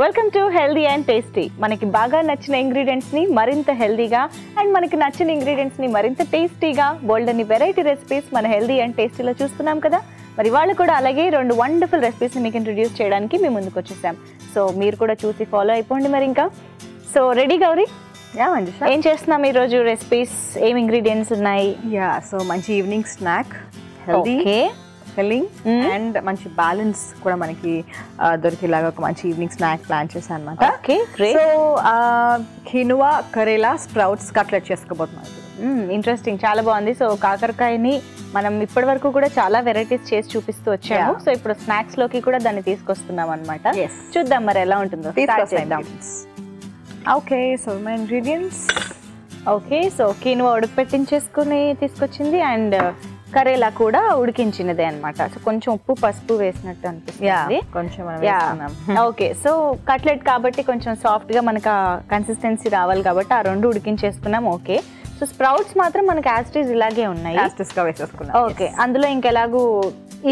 Welcome to healthy and tasty. మనకి బాగా నచ్చిన ఇంగ్రీడియంట్స్ ని మరింత హెల్దీగా అండ్ మనకి నచ్చిన ఇంగ్రీడియంట్స్ ని మరింత టేస్టీగా బోల్డ్ అని వెరైటీ రెసిపీస్ మన హెల్దీ అండ్ టేస్టీలో చూస్తున్నాం కదా. మరి వాళ్ళు కూడా అలాగే రెండు వండర్ఫుల్ రెసిపీస్ ని మీకు ఇంట్రొడ్యూస్ చేయడానికి మేము ముందుకు వచ్చేసాం. సో మీరు కూడా చూసి ఫాలో అయిపోండి. మరి ఇంకా సో రెడీ గౌరీ? ఏం చేస్తున్నాం ఈరోజు? రెసిపీస్ ఏం ఇంగ్రీడియంట్స్ ఉన్నాయి? సో మంచి evening snack, healthy filling and మంచి బ్యాలెన్స్ కూడా మనకి దొరికేలాగా ఒక మంచి ఈవినింగ్ స్నాక్ ప్లాన్ చేశాను అనమాట. So quinoa karela sprouts cutlet చేసుకోబోతున్నాం. ఇంట్రెస్టింగ్, చాలా బాగుంది. సో కాకరకాయని మనం ఇప్పటి వరకు కూడా చాలా వెరైటీస్ చేసి చూపిస్తూ వచ్చాము. సో ఇప్పుడు స్నాక్స్ లోకి కూడా దాన్ని తీసుకొస్తున్నాం అనమాట. చూద్దాం మరి ఎలా ఉంటుందో. Okay, so my ingredients. Okay, so quinoa ఉడకపెట్టించేసుకుని తీసుకొచ్చింది అండ్ కరేలా కూడా ఉడికించినదే అనమాట. సో కొంచెం ఉప్పు పసుపు వేసినట్టు అనిపిస్తుంది కొంచెం. ఓకే, సో కట్లెట్ కాబట్టి కొంచెం సాఫ్ట్ గా మనకు కన్సిస్టెన్సీ రావాలి కాబట్టి ఆ రెండు ఉడికించేసుకున్నాం. ఓకే, సో స్ప్రౌట్స్ మాత్రం మనకి యాస్టీస్ ఇలాగే ఉన్నాయి. ఓకే, అందులో ఇంకెలాగూ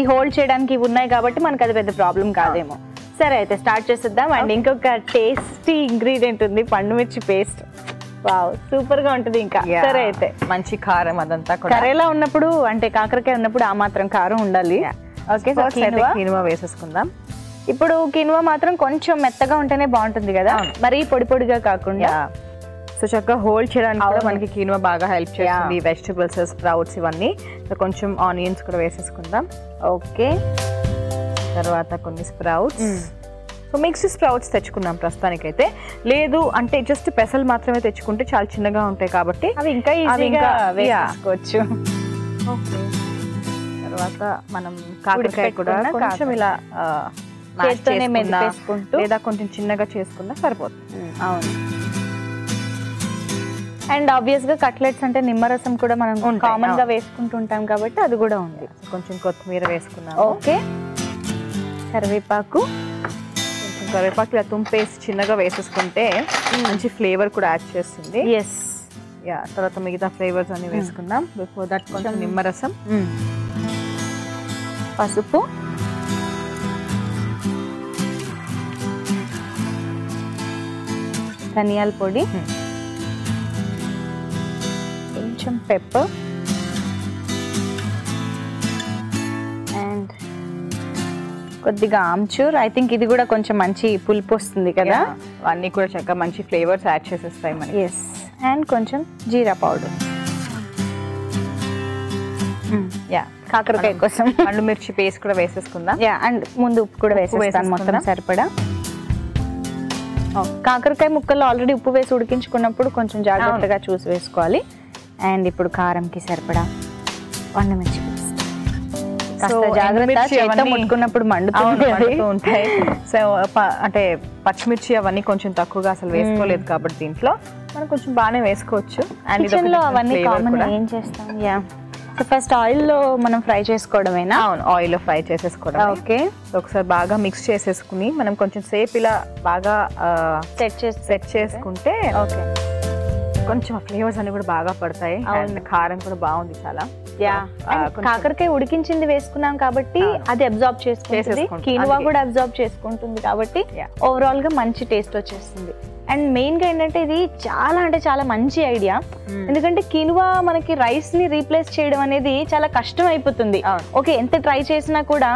ఈ హోల్డ్ చేయడానికి ఇవి ఉన్నాయి కాబట్టి మనకి అది పెద్ద ప్రాబ్లం కాదేమో. సరే అయితే స్టార్ట్ చేసేద్దాం. అండ్ ఇంకొక టేస్టీ ఇంగ్రీడియంట్ ఉంది, పండుమిర్చి పేస్ట్. వావ్, సూపర్ గా ఉంటుంది. ఇంకా సరే అయితే మంచి కారం అదంతా కరేలా ఉన్నప్పుడు అంటే కాకరకాయ ఉన్నప్పుడు ఆ మాత్రం కారం ఉండాలి. ఓకే, సో కినువా వేసేసుకుందాం. ఇప్పుడు కినువా మాత్రం కొంచెం మెత్తగా ఉంటేనే బాగుంటుంది కదా, మరి పొడి పొడిగా కాకుండా. సో చక్కగా హోల్డ్ చేయడానికి కూడా మనకి కినువా బాగా హెల్ప్ చేస్తుంది. వెజిటబుల్స్, స్ప్రౌట్స్ ఇవన్నీ. సో కొంచెం ఆనియన్స్ కూడా వేసేసుకుందాం. ఓకే, తర్వాత కొన్ని స్ప్రౌట్స్. సో మిక్స్డ్ స్ప్రౌట్స్ తెచ్చుకున్నాం ప్రస్తుతానికైతే. లేదు అంటే జస్ట్ పెసలు మాత్రమే తెచ్చుకుంటే చాలా చిన్నగా ఉంటాయి కాబట్టి అవి ఇంకా ఈజీగా వేసుకోవచ్చు. ఓకే, తర్వాత మనం కాకరకాయ కూడా కొంచెం ఇలా లేదా కొంచెం చిన్నగా చేసుకున్నా సరిపోతుంది. అవును. అండ్ ఆబ్వియస్ గా కట్లెట్స్ అంటే నిమ్మరసం కూడా మనం కామన్ గా వేసుకుంటుంటాం కాబట్టి అది కూడా ఉంది. కొంచెం కొత్తిమీర వేసుకున్నాం. ఓకే, కరివేపాకు కరివేపాకు ఇలా తుంపేసి చిన్నగా వేసేసుకుంటే మంచి ఫ్లేవర్ కూడా యాడ్ చేస్తుంది. ఎస్, తర్వాత మిగతా ఫ్లేవర్స్ అన్ని వేసుకుందాం. బిఫోర్ దట్ కొంచెం నిమ్మరసం, పసుపు, ధనియాల పొడి, కొంచెం పెప్పర్ అండ్ కొద్దిగా ఆమ్చూర్. ఐ థింక్ ఇది కూడా కొంచెం మంచి పులుపు వస్తుంది కదా. అన్నీ కూడా చక్కగా మంచి ఫ్లేవర్స్ యాడ్ చేసేస్తాయి మనకి. ఎస్, అండ్ కొంచెం జీరా పౌడర్. కాకరకాయ కోసం పండు మిర్చి పేస్ట్ కూడా వేసేసుకుందాం. అండ్ ముందు ఉప్పు కూడా వేసేస్తాను మొత్తం సరిపడా. కాకరకాయ ముక్కలు ఆల్రెడీ ఉప్పు వేసి ఉడికించుకున్నప్పుడు కొంచెం జాగ్రత్తగా చూసి వేసుకోవాలి. అండ్ ఇప్పుడు కారంకి సరిపడా పండుమిర్చి పేస్ట్. జాగ్రత్త, ముట్టుకున్నప్పుడు మండుతూ ఉంటాయి. సో అంటే పచ్చిమిర్చి అవన్నీ కొంచెం తక్కువగా అసలు వేసుకోలేదు కాబట్టి దీంట్లో మనం కొంచెం బాగానే వేసుకోవచ్చు. అండ్ అవన్నీ కామన్. ఏం చేస్తాం? సో ఫస్ట్ ఆయిల్ లో మనం ఫ్రై చేసుకోవడమేనా? అవును, ఆయిల్ లో ఫ్రై చేసేసుకోవడం. ఓకే, ఒకసారి బాగా మిక్స్ చేసేసుకుని మనం కొంచెం సేపు ఇలా బాగా సెట్ చేసుకుంటే ఓకే కొంచెం ఫ్లేవర్స్ అన్ని కూడా బాగా పడతాయి. అండ్ కారం కూడా బాగుంది చాలా. కాకరకాయ ఉడికించింది వేసుకున్నాం కాబట్టి అది అబ్జార్బ్ చేసుకుంటుంది. కినువా కూడా అబ్జార్బ్ చేసుకుంటుంది కాబట్టి ఓవరాల్ గా మంచి టేస్ట్ వచ్చేస్తుంది. అండ్ మెయిన్ గా ఏంటంటే ఇది చాలా అంటే చాలా మంచి ఐడియా. ఎందుకంటే కినువా మనకి రైస్ ని రీప్లేస్ చేయడం అనేది చాలా కష్టం అయిపోతుంది. ఓకే, ఎంత ట్రై చేసినా కూడా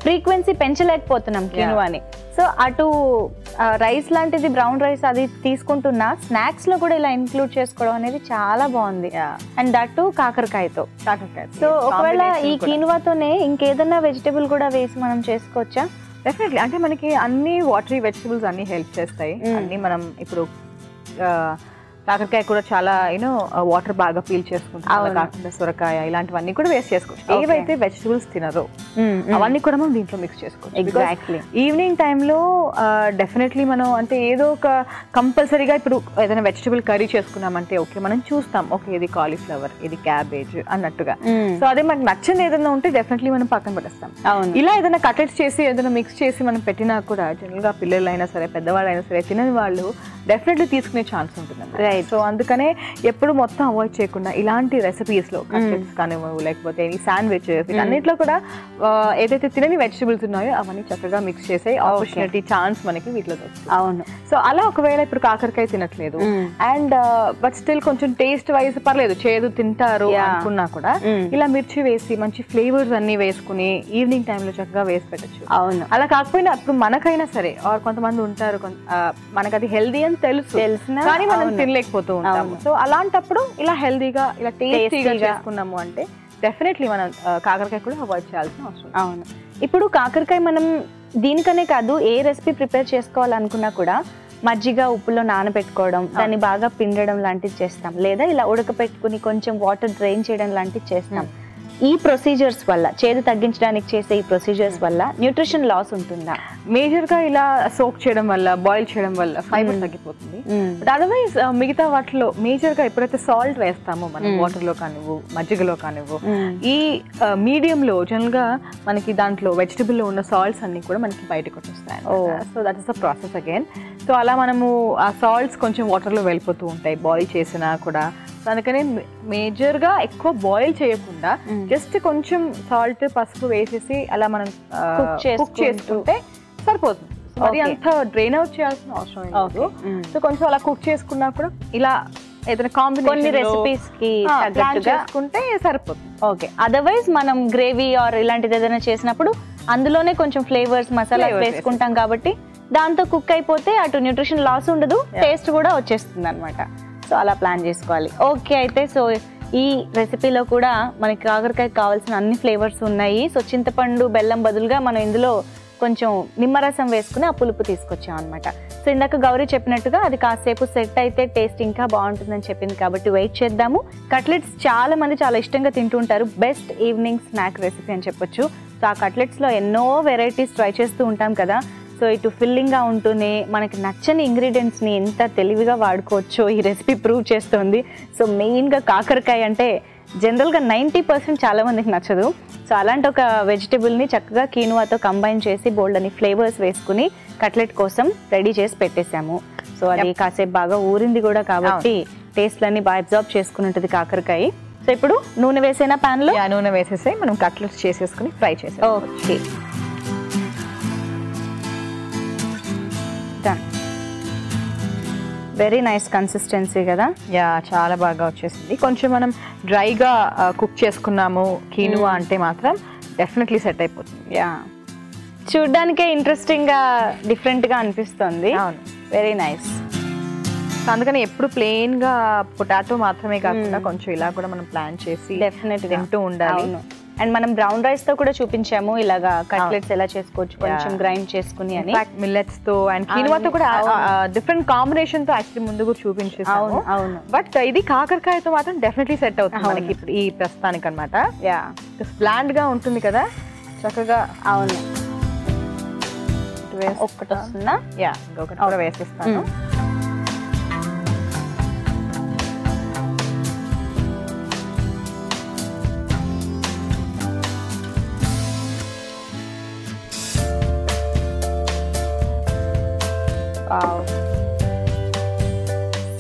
ఫ్రీక్వెన్సీ పెంచలేకపోతున్నాం కినువాని. సో అటు రైస్ లాంటిది బ్రౌన్ రైస్ అది తీసుకుంటున్నా స్నాక్స్ లో కూడా ఇలా ఇంక్లూడ్ చేసుకోవడం అనేది చాలా బాగుంది. And that కాకరకాయతో. సో ఒకవేళ ఈ కినువాతోనే ఇంకేదన్నా వెజిటబుల్ కూడా వేసి మనం చేసుకోవచ్చా? డెఫినెట్లీ. అంటే మనకి అన్ని వాటరీ వెజిటబుల్స్ అన్ని హెల్ప్ చేస్తాయి. అన్ని మనం ఇప్పుడు కాకరకాయ కూడా చాలా వాటర్ బాగా పీల్ చేసుకుంటాం. కాకుండా సొరకాయ ఇలాంటివన్నీ కూడా వేస్ట్ చేసుకోవచ్చు. ఏవైతే వెజిటబుల్స్ తినరో అవన్నీ కూడా మనం దీంట్లో మిక్స్ చేసుకోవచ్చు. ఎగ్జాక్ట్లీ. ఈవినింగ్ టైంలో డెఫినెట్లీ మనం అంటే ఏదో ఒక కంపల్సరీగా ఇప్పుడు ఏదైనా వెజిటబుల్ కర్రీ చేసుకున్నామంటే ఓకే మనం చూస్తాం, ఓకే ఇది కాలీఫ్లవర్, ఇది క్యాబేజ్ అన్నట్టుగా. సో అదే మనకు నచ్చింది ఏదైనా ఉంటే డెఫినెట్లీ మనం పక్కన పెట్టేస్తాం. ఇలా ఏదైనా కట్లెట్స్ చేసి ఏదైనా మిక్స్ చేసి మనం పెట్టినా కూడా జనరల్ గా పిల్లలైనా సరే పెద్దవాళ్ళైనా సరే తినని వాళ్ళు డెఫినెట్లీ తీసుకునే ఛాన్స్ ఉంటుంది. రైట్. సో అందుకనే ఎప్పుడు మొత్తం అవాయిడ్ చేయకుండా ఇలాంటి రెసిపీస్ లో కట్లెట్స్ కానివ్వవు, లేకపోతే శాండ్విచెస్, అన్నిట్లో కూడా ఏదైతే తినని వెజిటబుల్స్ ఉన్నాయో అవన్నీ చక్కగా మిక్స్ చేసే ఆపర్చునిటీ ఛాన్స్ మనకి వీటిలో వస్తుంది. అవును. సో అలా ఒకవేళ ఇప్పుడు కాకరకాయ తినట్లేదు అండ్ బట్ స్టిల్ కొంచెం టేస్ట్ వైజ్ పర్లేదు, చేదు తింటారు అనుకున్నా కూడా ఇలా మిర్చి వేసి మంచి ఫ్లేవర్స్ అన్ని వేసుకుని ఈవినింగ్ టైంలో చక్కగా వేసి పెట్టచ్చు. అవును. అలా కాకపోయినా ఇప్పుడు మనకైనా సరే ఆర్ కొంతమంది ఉంటారు మనకు అది హెల్దీ అని తెలుసు కానీ మనం తినలేకపోతూ ఉంటాము. సో అలాంటప్పుడు ఇలా హెల్దీగా ఇలా టేస్టీగా చేసుకున్నాము అంటే డెఫినెట్లీ మనం కాకరకాయ కూడా అవాయిడ్ చేయాల్సిన అవసరం. అవును. ఇప్పుడు కాకరకాయ మనం దీనికనే కాదు ఏ రెసిపీ ప్రిపేర్ చేసుకోవాలనుకున్నా కూడా మజ్జిగ ఉప్పులో నానబెట్టుకోవడం, దాన్ని బాగా పిండడం లాంటివి చేస్తాం, లేదా ఇలా ఉడకపెట్టుకుని కొంచెం వాటర్ డ్రైన్ చేయడం లాంటివి చేస్తాం. ఈ ప్రొసీజర్స్ వల్ల, చేదు తగ్గించడానికి చేసే ఈ ప్రొసీజర్స్ వల్ల న్యూట్రిషన్ లాస్ ఉంటుందా? మేజర్ గా ఇలా సోక్ చేయడం వల్ల, బాయిల్ చేయడం వల్ల ఫైబర్ తగ్గిపోతుంది. బట్ అదర్వైజ్ మిగతా వాటిలో మేజర్ గా ఎప్పుడైతే సాల్ట్ వేస్తామో మనం వాటర్ లో కానివ్వు, మజ్జిగలో కానివ్వు, ఈ మీడియం లో జనరల్ గా మనకి దాంట్లో వెజిటబుల్ లో ఉన్న సాల్ట్స్ అన్ని కూడా మనకి బయటకు వచ్చేస్తాయి. So that is the process again. So అలా మనము ఆ సాల్ట్స్ కొంచెం వాటర్ లో వెళ్ళిపోతూ ఉంటాయి బాయిల్ చేసినా కూడా. అందుకనే మేజర్ గా ఎక్కువ బాయిల్ చేయకుండా జస్ట్ కొంచెం సాల్ట్, పసుపు వేసేసి అలా మనం కుక్ చేసుకుంటే సరిపోతుంది. మరి అంత డ్రైన్ అవుట్ చేయాల్సిన అవసరం లేదు. సో కొంచెం అలా కుక్ చేసుకున్నా కూడా ఇలా ఏదైనా కాంబినేషన్ రెసిపీస్ కి చేసుకుంటే సరిపోతుంది. ఓకే. అదర్వైజ్ మనం గ్రేవీ ఆర్ ఇలాంటిది ఏదైనా చేసినప్పుడు అందులోనే కొంచెం ఫ్లేవర్స్, మసాలా వేసుకుంటాం కాబట్టి దాంతో కుక్ అయిపోతే అటు న్యూట్రిషన్ లాస్ ఉండదు, టేస్ట్ కూడా వచ్చేస్తుంది అనమాట. సో అలా ప్లాన్ చేసుకోవాలి. ఓకే. అయితే సో ఈ రెసిపీలో కూడా మనకి కాకరకాయకి కావాల్సిన అన్ని ఫ్లేవర్స్ ఉన్నాయి. సో చింతపండు, బెల్లం బదులుగా మనం ఇందులో కొంచెం నిమ్మరసం వేసుకుని ఆ పులుపు తీసుకొచ్చాం అనమాట. సో ఇందాక గౌరీ చెప్పినట్టుగా అది కాసేపు సెట్ అయితే టేస్ట్ ఇంకా బాగుంటుందని చెప్పింది కాబట్టి వెయిట్ చేద్దాము. కట్లెట్స్ చాలా మంది చాలా ఇష్టంగా తింటుంటారు. బెస్ట్ ఈవినింగ్ స్నాక్ రెసిపీ అని చెప్పొచ్చు. సో ఆ కట్లెట్స్లో ఎన్నో వెరైటీస్ ట్రై చేస్తూ ఉంటాం కదా. సో ఇటు ఫిల్లింగ్గా ఉంటూనే మనకి నచ్చని ఇంగ్రీడియంట్స్ని ఎంత తెలివిగా వాడుకోవచ్చో ఈ రెసిపీ ప్రూవ్ చేస్తుంది. సో మెయిన్గా కాకరకాయ అంటే జనరల్గా 90% చాలా మందికి నచ్చదు. సో అలాంటి ఒక వెజిటబుల్ని చక్కగా కీనువాతో కంబైన్ చేసి బోల్డ్ అని ఫ్లేవర్స్ వేసుకుని కట్లెట్ కోసం రెడీ చేసి పెట్టేశాము. సో అది కాసేపు బాగా ఊరింది కూడా కాబట్టి టేస్ట్లన్నీ బాగా అబ్జార్బ్ చేసుకుని ఉంటుంది కాకరకాయ. సో ఇప్పుడు నూనె వేసేనా ప్యాన్లో? నూనె వేసేసి మనం కట్లెట్స్ చేసేసుకుని ఫ్రై చేసాం. ఓకే. వెరీ నైస్ కన్సిస్టెన్సీ కదా. యా, చాలా బాగా వచ్చేసింది. కొంచెం మనం డ్రైగా కుక్ చేసుకున్నాము కీనువా అంటే మాత్రం డెఫినెట్లీ సెట్ అయిపోతుంది. యా, చూడ్డానికే ఇంట్రెస్టింగ్గా డిఫరెంట్గా అనిపిస్తుంది. అవును, వెరీ నైస్. అందుకని ఎప్పుడు ప్లెయిన్ గా పొటాటో మాత్రమే కాకుండా కొంచెం ఇలా కూడా మనం ప్లాన్ చేసి డెఫినెట్గా తింటూ ఉండాలి. అండ్ మనం బ్రౌన్ రైస్ తో కూడా చూపించాము ఇలాగా కట్లెట్స్ ఎలా చేసుకోవచ్చు కొంచెం గ్రైండ్ చేసుకుని అని. మిల్లెట్స్ తో అండ్ కీనువాతో కూడా డిఫరెంట్ కాంబినేషన్ తో యాక్చువల్లీ ముందు కూడా చూపించేసాము. అవును. బట్ ఇది కాకరకాయతో మాత్రం డెఫినెట్లీ సెట్ అవుతుంది మనకి ఇప్పుడు ఈ ప్రస్తుతానికి అన్నమాట. యా, బ్లాండ్ గా ఉంటుంది కదా చక్కగా. అవును. ఒక్కటి వస్తుందా? యా, ఇంకొకటి కూడా వేసేస్తాను.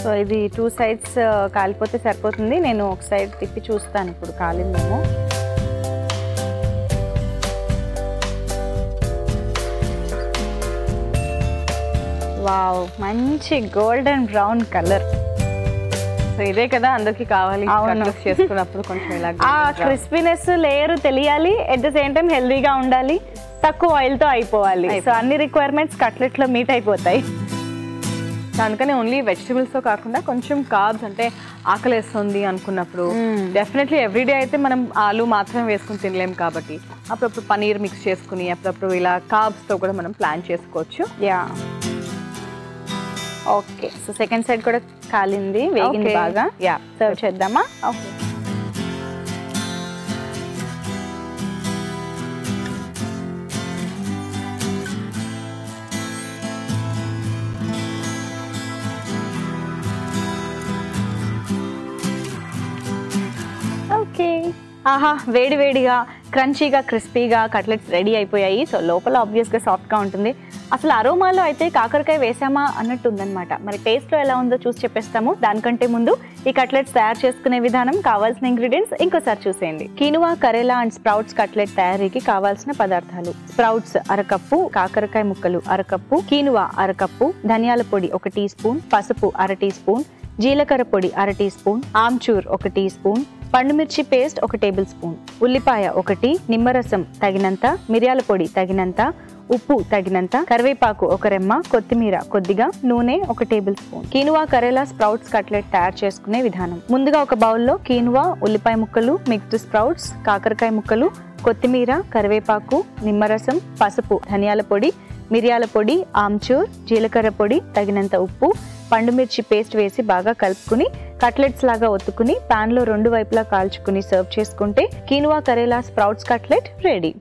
సో ఇది 2 sides కాలిపోతే సరిపోతుంది. నేను ఒక సైడ్ తిప్పి చూస్తాను ఇప్పుడు కాలిందేమో. వావ్, మంచి గోల్డెన్ బ్రౌన్ కలర్. సో ఇదే కదా అందరికి కావాలి చేసుకున్నప్పుడు. కొంచెం ఇలా క్రిస్పీనెస్ లేయర్ తెలియాలి, ఎట్ ద సేమ్ టైం హెల్దీగా ఉండాలి, తక్కువ ఆయిల్ తో అయిపోవాలి. సో అన్ని రిక్వైర్మెంట్స్ కట్లెట్ లో మీట్ అయిపోతాయి. అందుకని ఓన్లీ వెజిటబుల్స్ తో కాకుండా కొంచెం కార్బ్స్ అంటే ఆకలి వేస్తుంది అనుకున్నప్పుడు డెఫినెట్లీ ఎవ్రీడే అయితే మనం ఆలు మాత్రం వేసుకుని తినలేము కాబట్టి అప్పుడప్పుడు పనీర్ మిక్స్ చేసుకుని అప్పుడప్పుడు ఇలా కార్బ్స్ తో కూడా మనం ప్లాన్ చేసుకోవచ్చు. Yeah, okay. So second side కూడా కాలింది, వేగింది బాగా. యా, సర్వ్ చేద్దామా? ఓకే. ఓకే, ఆహా, వేడి వేడిగా క్రంచీగా క్రిస్పీగా కట్లెట్స్ రెడీ అయిపోయాయి. సో లోపల ఆబ్వియస్గా సాఫ్ట్గా ఉంటుంది. అసలు అరోమాలో అయితే కాకరకాయ వేసామా అన్నట్టు ఉందన్నమాట. మరి టేస్ట్లో ఎలా ఉందో చూసి చెప్పేస్తాము. దానికంటే ముందు ఈ కట్లెట్స్ తయారు చేసుకునే విధానం, కావాల్సిన ఇంగ్రీడియంట్స్ ఇంకోసారి చూసేయండి. కీనువా, కరేలా అండ్ స్ప్రౌట్స్ కట్లెట్ తయారీకి కావాల్సిన పదార్థాలు: స్ప్రౌట్స్ అరకప్పు, కాకరకాయ ముక్కలు అరకప్పు, కీనువా అరకప్పు, ధనియాల పొడి 1 టీ స్పూన్, పసుపు 1/2 టీ స్పూన్, జీలకర్ర పొడి 1/2 teaspoon, amchur 1 teaspoon, పండుమిర్చి పేస్ట్ 1 టేబుల్ స్పూన్, ఉల్లిపాయ 1, నిమ్మరసం తగినంత, మిరియాల పొడి తగినంత, ఉప్పు తగినంత, కరివేపాకు 1 రెమ్మ, కొత్తిమీర కొద్దిగా, నూనె 1 table spoon. కీనువా, karela sprouts cutlet తయారు చేసుకునే విధానం: ముందుగా ఒక బౌల్లో కీనువా, ఉల్లిపాయ ముక్కలు, మిక్స్డ్ స్ప్రౌట్స్, కాకరకాయ ముక్కలు, కొత్తిమీర, కరివేపాకు, నిమ్మరసం, పసుపు, ధనియాల పొడి, మిరియాల పొడి, ఆమ్చూర్, జీలకర్ర పొడి, తగినంత ఉప్పు, పండుమిర్చి పేస్ట్ వేసి బాగా కలుపుకుని కట్లెట్స్ లాగా ఒత్తుకుని పాన్ లో 2 వైపులా కాల్చుకుని సర్వ్ చేసుకుంటే కీనువా, కరేలా స్ప్రౌట్స్ కట్లెట్ రెడీ.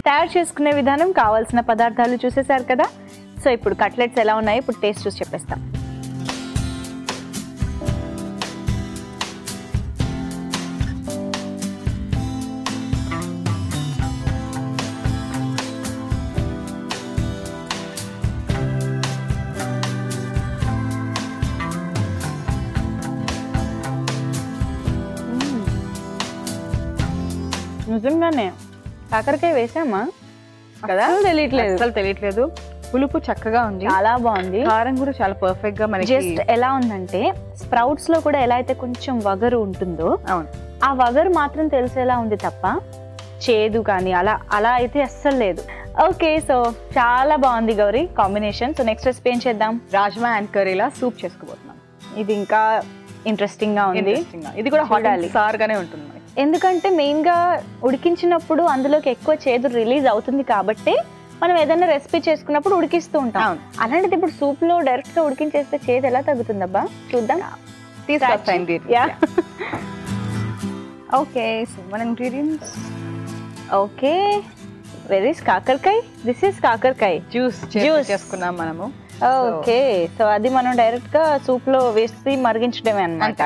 తయారు చేసుకునే విధానం, కావాల్సిన పదార్థాలు చూసేశారు కదా. సో ఇప్పుడు కట్లెట్స్ ఎలా ఉన్నాయో ఇప్పుడు టేస్ట్ చూసి చెప్పేస్తాం. నిజంగానే కాకరకాయ వేసామా కదా, అసలు తెలియట్లేదు. పులుపు చక్కగా ఉంది, చాలా బాగుంది. కారం కూడా చాలా పర్ఫెక్ట్ గా మనకి. జస్ట్ ఎలా ఉందంటే స్ప్రౌట్స్ లో కూడా ఎలా అయితే కొంచెం వగరు ఉంటుందో ఆ వగరు మాత్రం తెలిసేలా ఉంది తప్ప చేదు కానీ అలా అయితే అస్సలు లేదు. ఓకే, సో చాలా బాగుంది Gauri combination. So next recipe ఏం చేద్దాం? రాజ్మా అండ్ కరేలా సూప్ చేసుకోబోతున్నాం. ఇది ఇంకా ఇంట్రెస్టింగ్ గా ఉంది. ఇది కూడా హాట్ గానే ఉంటుంది, ఎందుకంటే మెయిన్ గా ఉడికించినప్పుడు అందులోకి ఎక్కువ చేదు రిలీజ్ అవుతుంది కాబట్టి మనం ఏదైనా రెసిపీ చేసుకున్నప్పుడు ఉడికిస్తూ ఉంటాం. అలాంటిది ఇప్పుడు సూప్ లో డైరెక్ట్ గా ఉడికించేస్తే చేదు ఎలా తగ్గుతుందబ్బా? చూద్దాం. ఓకే, సో మన ఇంగ్రీడియంట్స్. ఓకే, వెర్ ఇస్ కాకరకాయ? దిస్ ఇస్ కాకరకాయ జ్యూస్ చేసుకున్నాం మనము. ఓకే, సో అది మనం డైరెక్ట్ గా సూప్ లో వేసి మరిగించడమే అన్నమాట.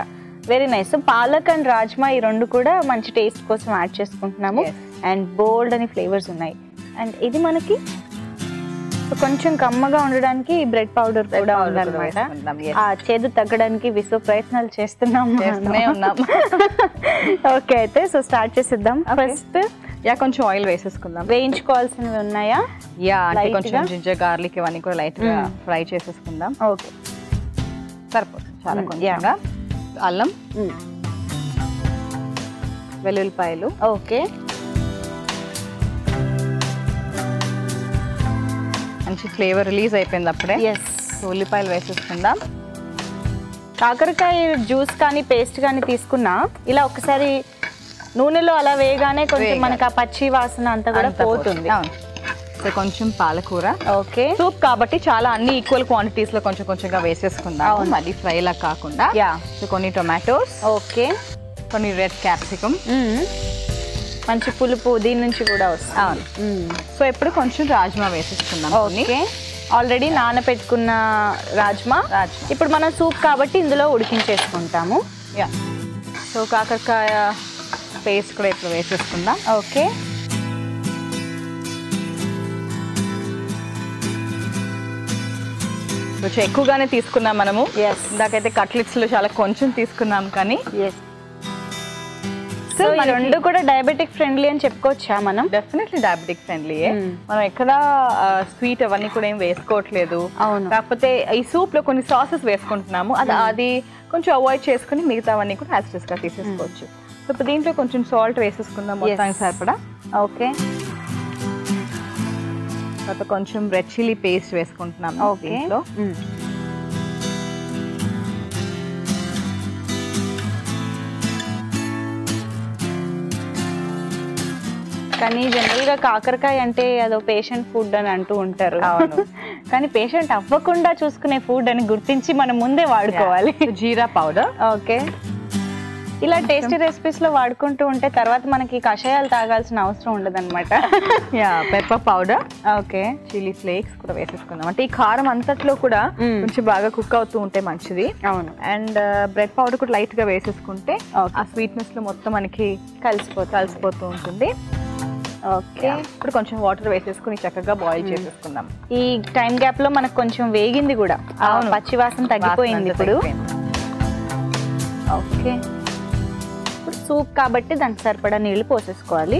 Very nice. So palak and rajma ఈ 2 కూడా మంచి టేస్ట్ కోసం యాడ్ చేసుకుంటున్నాము. అండ్ బోల్డ్ అని ఫ్లేవర్స్ ఉన్నాయి. అండ్ ఇది మనకి కొంచెం కమ్మగా ఉండడానికి బ్రెడ్ పౌడర్ కూడా ఉందన్నమాట. ఆ చేదు తగ్గడానికి విశ్వ ప్రయత్నాలు చేస్తున్నాము. ఓకే, అయితే సో స్టార్ట్ చేసేద్దాం. ఫస్ట్ కొంచెం ఆయిల్ వేసేసుకుందాం. వేయించుకోవాల్సినవి ఉన్నాయా? అంటే కొంచెం జింజర్ గార్లిక్ ఇవన్నీ కూడా లైట్ గా ఫ్రై చేసేసుకుందాం. ఓకే, సరిపోతుంది. చాలా కొంచెంగా అల్లం, వెల్లుల్లిపాయలు. ఓకే, మంచి ఫ్లేవర్ రిలీజ్ అయిపోయింది అప్పుడే. ఉల్లిపాయలు వేసేసుకుందాం. కాకరకాయ జ్యూస్ కానీ పేస్ట్ కానీ తీసుకున్నా ఇలా ఒకసారి నూనెలో అలా వేయగానే కొంచెం మనకి ఆ పచ్చి వాసన అంతా కూడా పోతుంది. సో కొంచెం పాలకూర. ఓకే, సూప్ కాబట్టి చాలా అన్ని ఈక్వల్ క్వాంటిటీస్ లో కొంచెం కొంచెంగా వేసేసుకుందాం, మళ్ళీ ఫ్రై లా కాకుండా. సో కొన్ని టొమాటోస్. ఓకే, కొన్ని రెడ్ క్యాప్సికమ్. మంచి పులుపు దీని నుంచి కూడా వస్తుంది. సో ఇప్పుడు కొంచెం రాజ్మా వేసేసుకుందాం. ఓకే, ఆల్రెడీ నానబెట్టుకున్న రాజ్మా. ఇప్పుడు మనం సూప్ కాబట్టి ఇందులో ఉడికించేసుకుంటాము. సో కాకరకాయ పేస్ట్ కూడా ఇప్పుడు వేసేసుకుందాం. ఓకే, కొంచెం ఎక్కువగానే తీసుకున్నాం మనము. ఇందాకైతే కట్లెట్స్ లో చాలా కొంచెం తీసుకున్నాం కానీ. సో ఈ 2 కూడా డయాబెటిక్ ఫ్రెండ్లీ అని చెప్పుకోవచ్చా మనం? Definitely diabetic friendly. మనం ఎక్కడ స్వీట్ అవన్నీ కూడా ఏం వేసుకోవట్లేదు. కాకపోతే ఈ సూప్ లో కొన్ని సాసెస్ వేసుకుంటున్నాము. అది కొంచెం అవాయిడ్ చేసుకుని మిగతావన్నీ కూడా యాసిడ్స్ గా తీసేసుకోవచ్చు. సో ఇప్పుడు దీంట్లో కొంచెం సాల్ట్ వేసేసుకుందాం మొత్తానికి సరిపడా. ఓకే, తర్వాత కొంచెం రెడ్ చిల్లీ పేస్ట్ వేసుకుంటున్నాం దీంట్లో. కానీ జనరల్ గా కాకరకాయ అంటే అదో పేషెంట్ ఫుడ్ అని అంటూ ఉంటారు. కానీ పేషెంట్ అవ్వకుండా చూసుకునే ఫుడ్ అని గుర్తించి మనం ముందే వాడుకోవాలి. జీరా పౌడర్. ఓకే, ఇలా టేస్టీ రెసిపీస్ లో వాడుకుంటూ ఉంటే తర్వాత మనకి కషాయాలు తాగాల్సిన అవసరం ఉండదు అనమాట. Pepper powder, okay, chilli flakes కూడా వేసేసుకుందాం. అంటే ఈ కారం అంతట్లో కూడా కొంచెం బాగా కుక్ అవుతూ ఉంటే మంచిది. అవును. అండ్ బ్రెడ్ పౌడర్ కూడా లైట్ గా వేసేసుకుంటే ఆ స్వీట్నెస్ లో మొత్తం మనకి కలిసిపోతూ ఉంటుంది. ఓకే, ఇప్పుడు కొంచెం వాటర్ వేసేసుకుని చక్కగా బాయిల్ చేసేసుకుందాం. ఈ టైం గ్యాప్ లో మనకు కొంచెం వేగింది కూడా, పచ్చి వాసన తగ్గిపోయింది ఇప్పుడు. ఓకే, ఇప్పుడు సూప్ కాబట్టి దానికి సరిపడా నీళ్లు పోసేసుకోవాలి.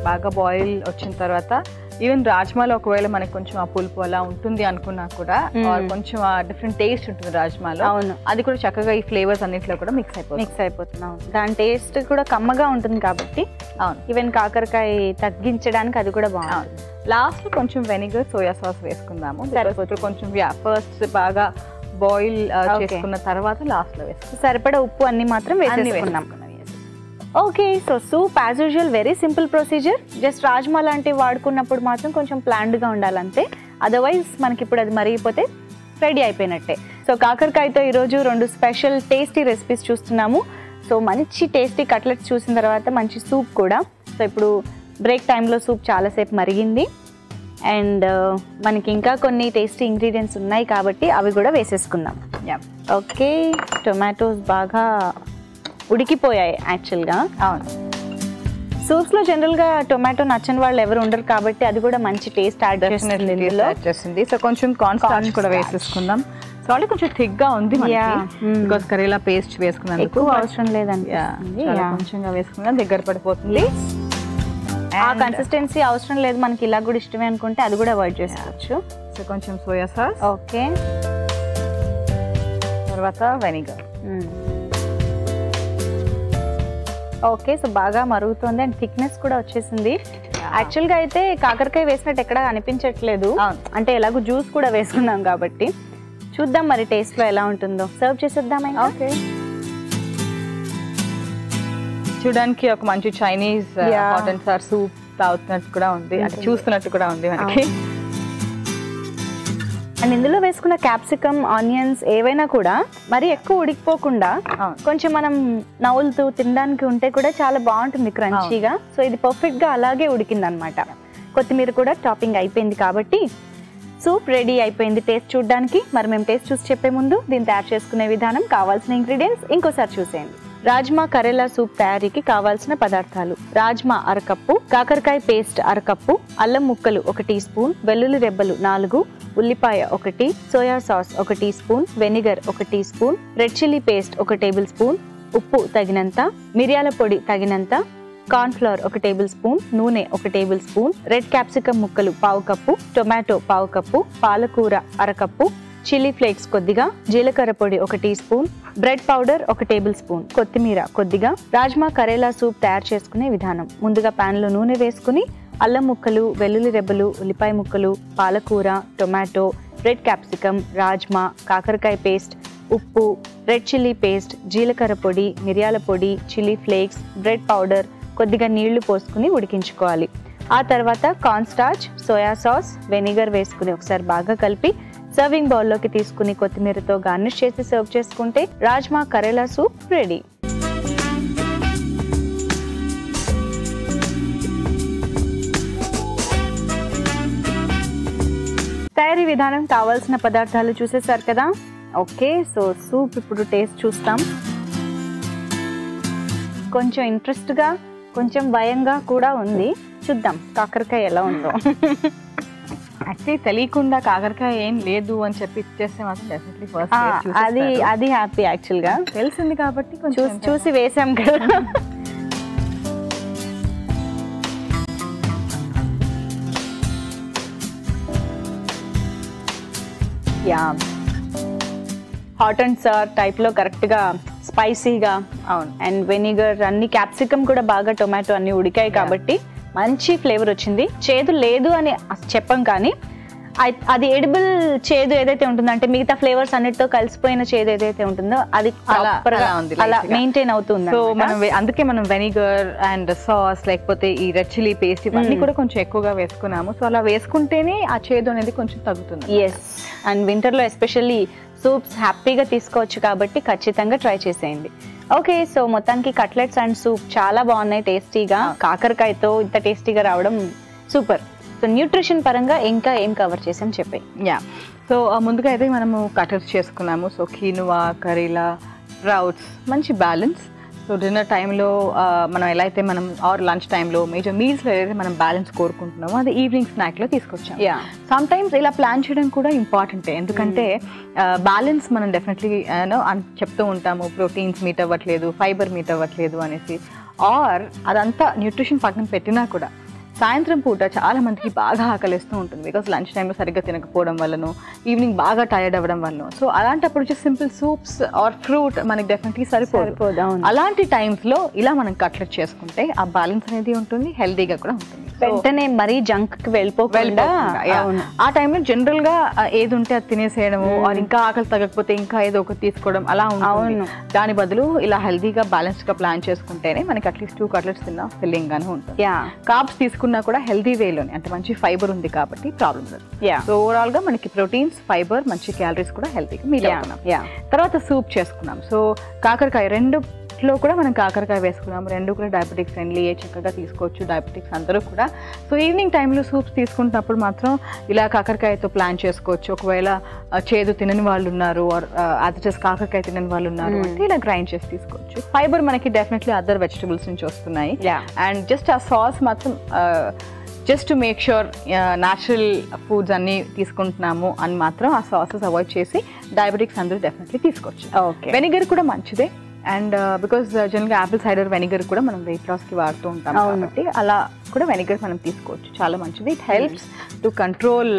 బాగా బాయిల్ వచ్చిన తర్వాత ఈవెన్ రాజ్మాలో ఒకవేళ మనకి కొంచెం ఆ పులుపు అలా ఉంటుంది అనుకున్నా కూడా కొంచెం ఆ డిఫరెంట్ టేస్ట్ ఉంటుంది రాజ్మాలో. అవును, అది కూడా చక్కగా ఈ ఫ్లేవర్స్ అన్నిట్లో కూడా మిక్స్ అయిపోతుంది. దాని టేస్ట్ కూడా కమ్మగా ఉంటుంది కాబట్టి. అవును, ఈవెన్ కాకరకాయ తగ్గించడానికి అది కూడా బాగుంటుంది. లాస్ట్ లో కొంచెం వెనిగర్, సోయా సాస్ వేసుకుందాము. కొంచెం ఫస్ట్ బాగా బాయిల్ చేసుకున్న తర్వాత లాస్ట్ లో వేసుకుందాం. సరిపడా ఉప్పు అన్ని మాత్రం వేసేసుకున్నాం. Okay, so soup as usual very simple procedure. Just rajma లాంటివి వాడుకున్నప్పుడు మాత్రం కొంచెం ప్లాన్డ్గా ఉండాలంతే. అదర్వైజ్ మనకి ఇప్పుడు అది మరిగిపోతే రెడీ అయిపోయినట్టే. సో కాకరకాయతో ఈరోజు 2 స్పెషల్ టేస్టీ రెసిపీస్ చూస్తున్నాము. సో మంచి టేస్టీ కట్లెట్స్ చూసిన తర్వాత మంచి సూప్ కూడా. సో ఇప్పుడు బ్రేక్ టైంలో సూప్ చాలాసేపు మరిగింది అండ్ మనకి ఇంకా కొన్ని టేస్టీ ఇంగ్రీడియంట్స్ ఉన్నాయి కాబట్టి అవి కూడా వేసేసుకుందాం. ఓకే, టొమాటోస్ బాగా ఉడికిపోయాయి యాక్చువల్గా. అవును, సూప్స్లో జనరల్గా టొమాటో నచ్చని వాళ్ళు ఎవరు ఉండరు కాబట్టి అది కూడా మంచి టేస్ట్ యాడ్ చేస్తుంది. సో కొంచెం కార్న్ స్టార్చ్ కూడా వేసేసుకుందాం. సారీ కొంచెం థిక్ గా ఉంది బికాస్ కరేలా పేస్ట్ వేసుకున్నాను. ఎక్కువ అవసరం లేదండి, కొంచెంగా వేసుకున్నాం, దగ్గర పడిపోతుంది. ఆ కన్సిస్టెన్సీ అవసరం లేదు మనకి, ఇలా కూడా ఇష్టమే అనుకుంటే అది కూడా అవాయిడ్ చేసుకోవచ్చు. సో కొంచెం సోయా సాస్, ఓకే, తర్వాత వెనిగర్. ఓకే, సో బాగా మరుగుతుంది అండ్ థిక్నెస్ కూడా వచ్చేసింది. యాక్చువల్గా అయితే కాకరకాయ వేసినట్టు ఎక్కడ అనిపించట్లేదు, అంటే ఎలాగో జ్యూస్ కూడా వేసుకున్నాం కాబట్టి. చూద్దాం మరి టేస్ట్లో ఎలా ఉంటుందో. సర్వ్ చేసేద్దాం. ఓకే, చూడడానికి ఒక మంచి Chinese hot and sour soup తాగుతున్నట్టు కూడా ఉంది, అంటే చూస్తున్నట్టు కూడా ఉంది మనకి. అండ్ ఇందులో వేసుకున్న క్యాప్సికమ్, ఆనియన్స్ ఏవైనా కూడా మరి ఎక్కువ ఉడికిపోకుండా కొంచెం మనం నవ్వులుతూ తినడానికి ఉంటే కూడా చాలా బాగుంటుంది క్రంచీగా. సో ఇది పర్ఫెక్ట్గా అలాగే ఉడికింది అనమాట. కొత్తిమీర కూడా టాపింగ్ అయిపోయింది కాబట్టి సూప్ రెడీ అయిపోయింది టేస్ట్ చూడడానికి. మరి మేము టేస్ట్ చూసి చెప్పే ముందు దీన్ని తయారు చేసుకునే విధానం, కావాల్సిన ఇంగ్రీడియంట్స్ ఇంకోసారి చూసేయండి. రాజ్మా కరేలా సూప్ తయారీకి కావాల్సిన పదార్థాలు: రాజ్మా 1/2 కప్పు, కాకరకాయ పేస్ట్ 1/2 కప్పు, అల్లం ముక్కలు 1 టీ స్పూన్, వెల్లుల్లి రెబ్బలు 4, ఉల్లిపాయ 1, soya sauce 1 teaspoon, vinegar 1 teaspoon, red chilli paste 1 tablespoon, ఉప్పు తగినంత, మిరియాల పొడి తగినంత, కార్న్ ఫ్లోర్ 1 టేబుల్ స్పూన్, నూనె 1 టేబుల్ స్పూన్, రెడ్ క్యాప్సికమ్ ముక్కలు 1/2 కప్పు, టొమాటో 1/2 కప్పు, పాలకూర 1/2 కప్పు, చిల్లీ ఫ్లేక్స్ కొద్దిగా, జీలకర్ర పొడి 1 teaspoon, bread powder 1 tablespoon, కొత్తిమీర కొద్దిగా. రాజ్మా కరేలా సూప్ తయారు చేసుకునే విధానం: ముందుగా ప్యాన్లో నూనె వేసుకుని అల్లం ముక్కలు, వెల్లుల్లి రెబ్బలు, ఉల్లిపాయ ముక్కలు, పాలకూర, టొమాటో, రెడ్ క్యాప్సికమ్, రాజ్మా, కాకరకాయ పేస్ట్, ఉప్పు, రెడ్ చిల్లీ పేస్ట్, జీలకర్ర పొడి, మిరియాల పొడి, చిల్లీ ఫ్లేక్స్, బ్రెడ్ పౌడర్, కొద్దిగా నీళ్లు పోసుకుని ఉడికించుకోవాలి. ఆ తర్వాత corn starch, soya sauce, vinegar వేసుకుని ఒకసారి బాగా కలిపి సర్వింగ్ బౌల్లోకి తీసుకుని కొత్తిమీరతో గార్నిష్ చేసి సర్వ్ చేసుకుంటే రాజ్మా కరేలా సూప్ రెడీ. తయారీ విధానం, కావాల్సిన పదార్థాలు చూసేసారు కదా. ఓకే, సో సూప్ ఇప్పుడు టేస్ట్ చూస్తాం. కొంచెం ఇంట్రెస్ట్గా, కొంచెం భయంగా కూడా ఉంది. చూద్దాం కాకరకాయ ఎలా ఉందో. యాక్చువల్లీ తెలియకుండా కాకరకాయ ఏం లేదు అని చెప్పి ఇచ్చేస్తే మాత్రం డెఫినెట్లీ ఫస్ట్ అది హ్యాపీ. యాక్చువల్గా తెలిసింది కాబట్టి చూసి వేసాం కదా. యా, హాట్ అండ్ సోర్ టైప్లో కరెక్ట్గా స్పైసీగా. అవును, అండ్ వెనిగర్, అన్ని క్యాప్సికమ్ కూడా బాగా, టొమాటో అన్ని ఉడికాయి కాబట్టి మంచి ఫ్లేవర్ వచ్చింది. చేదు లేదు అని చెప్పం కానీ అది ఎడిబుల్ చేదు ఏదైతే ఉంటుందో, అంటే మిగతా ఫ్లేవర్స్ అన్నిటితో కలిసిపోయిన చేదు ఏదైతే ఉంటుందో అది అలా మెయింటైన్ అవుతుంది. సో మనం అందుకే మనం వెనిగర్ అండ్ సాస్ లేకపోతే ఈ రెడ్ చిల్లీ పేస్ట్ ఇవన్నీ కూడా కొంచెం ఎక్కువగా వేసుకున్నాము. సో అలా వేసుకుంటేనే ఆ చేదు అనేది కొంచెం తగ్గుతుంది. ఎస్, అండ్ వింటర్లో ఎస్పెషల్లీ సూప్స్ హ్యాపీగా తీసుకోవచ్చు కాబట్టి ఖచ్చితంగా ట్రై చేసేయండి. ఓకే, సో మొత్తానికి కట్లెట్స్ అండ్ సూప్ చాలా బాగున్నాయి టేస్టీగా. కాకరకాయతో ఇంత టేస్టీగా రావడం సూపర్. సో న్యూట్రిషన్ పరంగా ఇంకా ఏం కవర్ చేసాం చెప్పాయి. సో ముందుగా అయితే మనము కట్లెట్స్ చేసుకున్నాము. సో కీనువా, కరేలా, స్ప్రౌట్స్, మంచి బ్యాలెన్స్. సో డిన్నర్ టైంలో మనం ఎలా అయితే మనం ఆర్ లంచ్ టైంలో మేజర్ మీల్స్లో ఏదైతే మనం బ్యాలెన్స్ కోరుకుంటున్నామో అది ఈవినింగ్ స్నాక్లో తీసుకొచ్చాం. సమ్ టైమ్స్ ఇలా ప్లాన్ చేయడం కూడా ఇంపార్టెంటే, ఎందుకంటే బ్యాలెన్స్ మనం డెఫినెట్లీ చెప్తూ ఉంటాము ప్రోటీన్స్ మీట్ అవ్వట్లేదు, ఫైబర్ మీట్ అవ్వట్లేదు అనేసి. ఆర్ అదంతా న్యూట్రిషన్ పక్కన పెట్టినా కూడా సాయంత్రం పూట చాలా మందికి బాగా ఆకలిస్తూ ఉంటుంది, బికాస్ లంచ్ టైంలో సరిగ్గా తినకపోవడం వల్లనో ఈవినింగ్ బాగా టైర్డ్ అవ్వడం వల్ల. సో అలాంటప్పుడు వచ్చి సింపుల్ సూప్స్ ఆర్ ఫ్రూట్ మనకి డెఫినెట్లీ సరిపోదు. అలాంటి టైమ్స్లో ఇలా మనం కట్లెట్ చేసుకుంటే ఆ బ్యాలెన్స్ అనేది ఉంటుంది, హెల్తీగా కూడా ఉంటుంది. వెంటనే మరీ జంక్ కి వెళ్ళిపోకుండా ఆ టైంలో జనరల్ గా ఏది ఉంటే అది తినేసేయడము, ఇంకా ఆకలి తగ్గకపోతే ఇంకా ఏదో ఒకటి తీసుకోవడం అలా ఉంటుంది. దాని బదులు ఇలా హెల్తీగా బ్యాలెన్స్ గా ప్లాన్ చేసుకుంటేనే మనకి అట్లీస్ట్ 2 కట్లెట్స్ తిన్నా ఫిల్లింగ్ గానే ఉంటుంది. కార్బ్స్ తీసుకున్నా కూడా హెల్తీ వేలోనే, అంటే మంచి ఫైబర్ ఉంది కాబట్టి ప్రాబ్లం లేదు. సో ఓవరాల్ గా మనకి ప్రోటీన్స్, ఫైబర్, మంచి క్యాలరీస్ కూడా హెల్తీగా మీట్ అవుతున్నాం. తర్వాత సూప్ చేసుకున్నాం. సో కాకరకాయ రెండులో కూడా మనం కాకరకాయ వేసుకున్నాము. రెండు కూడా డయాబెటిక్స్ ఫ్రెండ్లీ, చక్కగా తీసుకోవచ్చు డయాబెటిక్స్ అందరూ కూడా. సో ఈవినింగ్ టైంలో సూప్స్ తీసుకుంటున్నప్పుడు మాత్రం ఇలా కాకరకాయతో ప్లాన్ చేసుకోవచ్చు. ఒకవేళ చేదు తినని వాళ్ళు ఉన్నారు, అది కాకరకాయ తినని వాళ్ళు ఉన్నారు అంటే ఇలా గ్రైండ్ చేసి తీసుకోవచ్చు. ఫైబర్ మనకి డెఫినెట్లీ అదర్ వెజిటబుల్స్ నుంచి వస్తున్నాయి. అండ్ జస్ట్ ఆ సాస్ మాత్రం just to make sure natural foods అన్ని తీసుకుంటున్నాము అని మాత్రం ఆ సాసెస్ అవాయిడ్ చేసి డయాబెటిక్స్ అందరూ డెఫినెట్లీ తీసుకోవచ్చు. వెనిగర్ కూడా మంచిదే, అండ్ బికాస్ జనరల్గా యాపిల్ సైడర్ వెనిగర్ కూడా మనం వెయిట్ లాస్కి వాడుతూ ఉంటాం కాబట్టి అలా కూడా వెనిగర్ మనం తీసుకోవచ్చు, చాలా మంచిది. It helps to control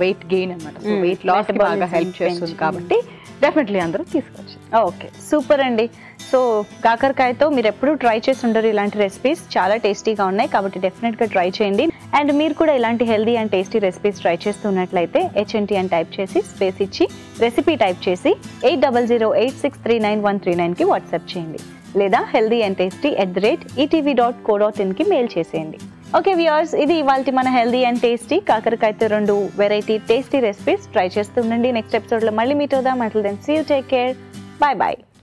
weight gain అనమాట. సో వెయిట్ లాస్ బాగా హెల్ప్ చేస్తుంది కాబట్టి డెఫినెట్లీ అందరూ తీసుకోవచ్చు. ఓకే, సూపర్ అండి. సో కాకరకాయతో మీరు ఎప్పుడు ట్రై చేసి ఉండరు ఇలాంటి రెసిపీస్, చాలా టేస్టీగా ఉన్నాయి కాబట్టి డెఫినెట్గా ట్రై చేయండి. అండ్ మీరు కూడా ఇలాంటి healthy and tasty recipes try చేస్తున్నట్లయితే HNT అని టైప్ చేసి స్పేస్ ఇచ్చి రెసిపీ టైప్ చేసి 8008639139కి వాట్సాప్ చేయండి, లేదా healthyandtasty@etv.co.in కి మెయిల్ చేసేయండి. ఓకే వ్యూయర్స్, ఇది ఇవాల్టి మన హెల్దీ అండ్ టేస్టీ కాకరకాయతో 2 వెరైటీ టేస్టీ రెసిపీస్ ట్రై చేస్తుండండి. నెక్స్ట్ ఎపిసోడ్లో మళ్ళీ మీట్ అవుదాం. Until then see you, take care, bye bye.